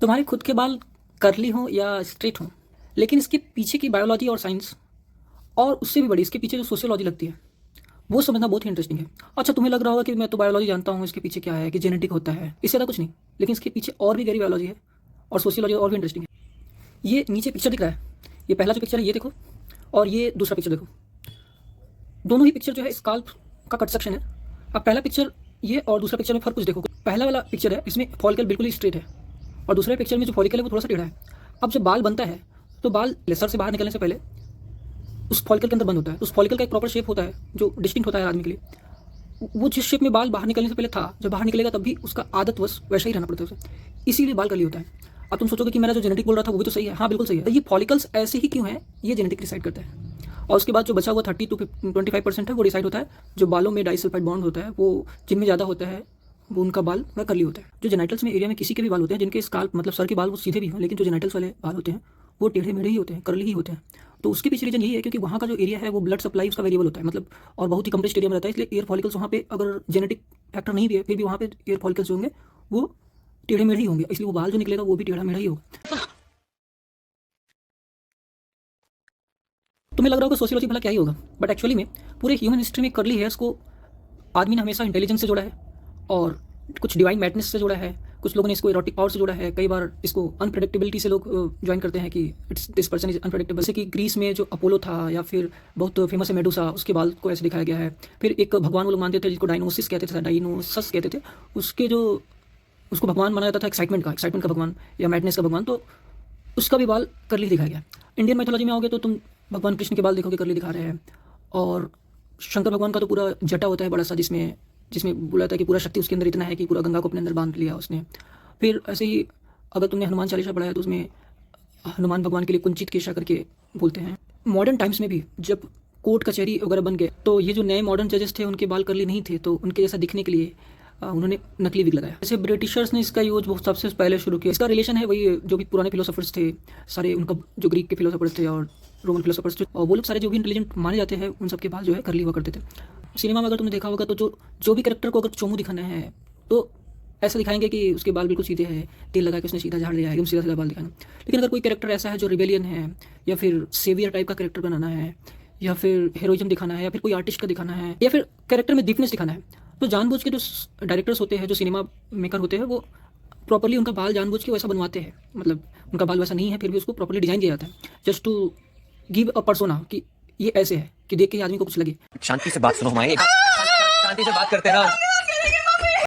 तुम्हारे खुद के बाल कर्ली हों या स्ट्रेट हों, लेकिन इसके पीछे की बायोलॉजी और साइंस और उससे भी बड़ी इसके पीछे जो सोशियोलॉजी लगती है, वो समझना बहुत ही इंटरेस्टिंग है। अच्छा, तुम्हें लग रहा होगा कि मैं तो बायोलॉजी जानता हूँ, इसके पीछे क्या है कि जेनेटिक होता है, इससे ज़्यादा कुछ नहीं। लेकिन इसके पीछे और भी गहरी बायोलॉजी है और सोशियोलॉजी और भी इंटरेस्टिंग है। ये नीचे पिक्चर दिख रहा है, ये पहला जो पिक्चर है ये देखो, और ये दूसरा पिक्चर देखो। दोनों ही पिक्चर जो है स्काल्प का कंस्ट्रक्शन है। अब पहला पिक्चर ये और दूसरा पिक्चर में फ़र्क कुछ देखो। पहला वाला पिक्चर है, इसमें फॉलिकल बिल्कुल ही स्ट्रेट है और दूसरे पिक्चर में जो फॉलिकल है वो थोड़ा सा टेढ़ा है। अब जब बाल बनता है तो बाल लेसर से बाहर निकलने से पहले उस फॉलिकल के अंदर बंद होता है। उस फॉलिकल का एक प्रॉपर शेप होता है जो डिस्टिंक्ट होता है आदमी के लिए। वो जिस शेप में बाल बाहर निकलने से पहले था, जब बाहर निकलेगा तब भी उसका आदतवश वैसा ही रहना पड़ता है उसे, इसीलिए बाल कर्ली होता है। अब तुम सोचोगे कि मेरा जो जेनेटिक बोल रहा था वो भी तो सही है। हाँ, बिल्कुल सही है। ये फॉलिकल्स ऐसे ही क्यों हैं, ये जेनेटिक डिसाइड करता है। और उसके बाद जो बचा हुआ 30 to 25% है वो डिसाइड होता है जो बालों में डाइसल्फाइड बॉन्ड होता है, वो जिनमें ज़्यादा होता है वो उनका बाल वह कर्ली होता है। जो जेनाइटल्स में एरिया में किसी के भी बाल होते हैं जिनके स्काल्प मतलब सर के बाल वो सीधे भी हों, लेकिन जो जेनाइटल्स वाले बाल होते हैं वो टेढ़े मेढ़े ही होते हैं, कर्ली ही होते हैं। तो उसके पीछे रीजन यही है क्योंकि वहाँ का जो एरिया है वो ब्लड सप्लाई उसका वेरिएबल होता है, मतलब और बहुत ही कंप्रेस्ड एरिया में रहता है, इसलिए एयर फॉलिकल्स वहाँ पे अगर जेनेटिक फैक्टर नहीं भी है फिर भी वहाँ पे एयर फॉलिकल्स जो होंगे वो टेढ़े मेढ़े ही होंगे, इसलिए वो बाल जो निकलेगा वो भी टेढ़ा मेढ़ा ही होगा। तुम्हें लग रहा होगा सोशियोलॉजी भला क्या ही होगा, बट एक्चुअली में पूरे ह्यूमन हिस्ट्री में कर्ली हेयर्स को आदमी ने हमेशा इंटेलिजेंस से जोड़ा है और कुछ डिवाइन मैडनेस से जोड़ा है। कुछ लोगों ने इसको इरोटिक पावर से जोड़ा है। कई बार इसको अनप्रेडिक्टेबिलिटी से लोग ज्वाइन करते हैं कि it's this person is unpredictable. जैसे कि ग्रीस में जो अपोलो था या फिर बहुत फेमस है मेडुसा, उसके बाल को ऐसे दिखाया गया है। फिर एक भगवान वो लोग मानते थे जिसको डायनोसिस कहते थे, डायनोसस कहते थे, उसके जो उसको भगवान माना जाता था एक्साइटमेंट का भगवान या मैडनेस का भगवान, तो उसका भी बाल कर्ली दिखाया गया। इंडियन मैथोलॉजी में आओगे तो तुम भगवान कृष्ण के बाल देखोगे कर्ली दिखा रहे हैं, और शंकर भगवान का तो पूरा जटा होता है बड़ा सा, जिसमें जिसमें बोला था कि पूरा शक्ति उसके अंदर इतना है कि पूरा गंगा को अपने अंदर बांध लिया उसने। फिर ऐसे ही अगर तुमने हनुमान चालीसा पढ़ा है तो उसमें हनुमान भगवान के लिए कुंचित केशा करके बोलते हैं। मॉडर्न टाइम्स में भी जब कोर्ट कचहरी वगैरह बन गए तो ये जो नए मॉडर्न जजेस थे उनके बाल कर्ली नहीं थे, तो उनके जैसा दिखने के लिए उन्होंने नकली विग लगाया। जैसे ब्रिटिशर्स ने इसका यूज बहुत सबसे पहले शुरू किया। इसका रिलेशन है वही जो भी पुराने फिलोसफर्स थे सारे, उनका जो ग्रीक के फिलोसफर्स थे और रोमन फिलोसफर्स थे, और वो लोग सारे जो भी इंटेलिजेंट माने जाते हैं उन सबके बाल जो है कर्ली हुआ करते थे। सिनेमा में अगर तुमने देखा होगा तो जो भी करेक्टर को अगर चोमू दिखाना है तो ऐसा दिखाएंगे कि उसके बाल बिल्कुल सीधे हैं, तेल लगा के उसने सीधा झाड़ दिया है, एकदम सीधा सीधा बाल दिखाना। लेकिन अगर कोई कैरेक्टर ऐसा है जो रिबेलियन है या फिर सेवियर टाइप का कैरेक्टर बनाना है या फिर हेरोइज्म दिखाना है या फिर कोई आर्टिस्ट का दिखाना है या फिर कैरेक्टर में डीपनेस दिखाना है, तो जानबूझ के जो डायरेक्टर्स होते हैं, जो सिनेमा मेकर होते हैं, वो प्रॉपर्ली उनका बाल जानबूझ के वैसा बनवाते हैं। मतलब उनका बाल वैसा नहीं है फिर भी उसको प्रॉपर्ली डिजाइन दिया जाता है just to give a persona कि ये ऐसे है कि देख के आदमी को कुछ लगे। शांति से बात सुनो हमारी, शांति से बात करते हैं ना।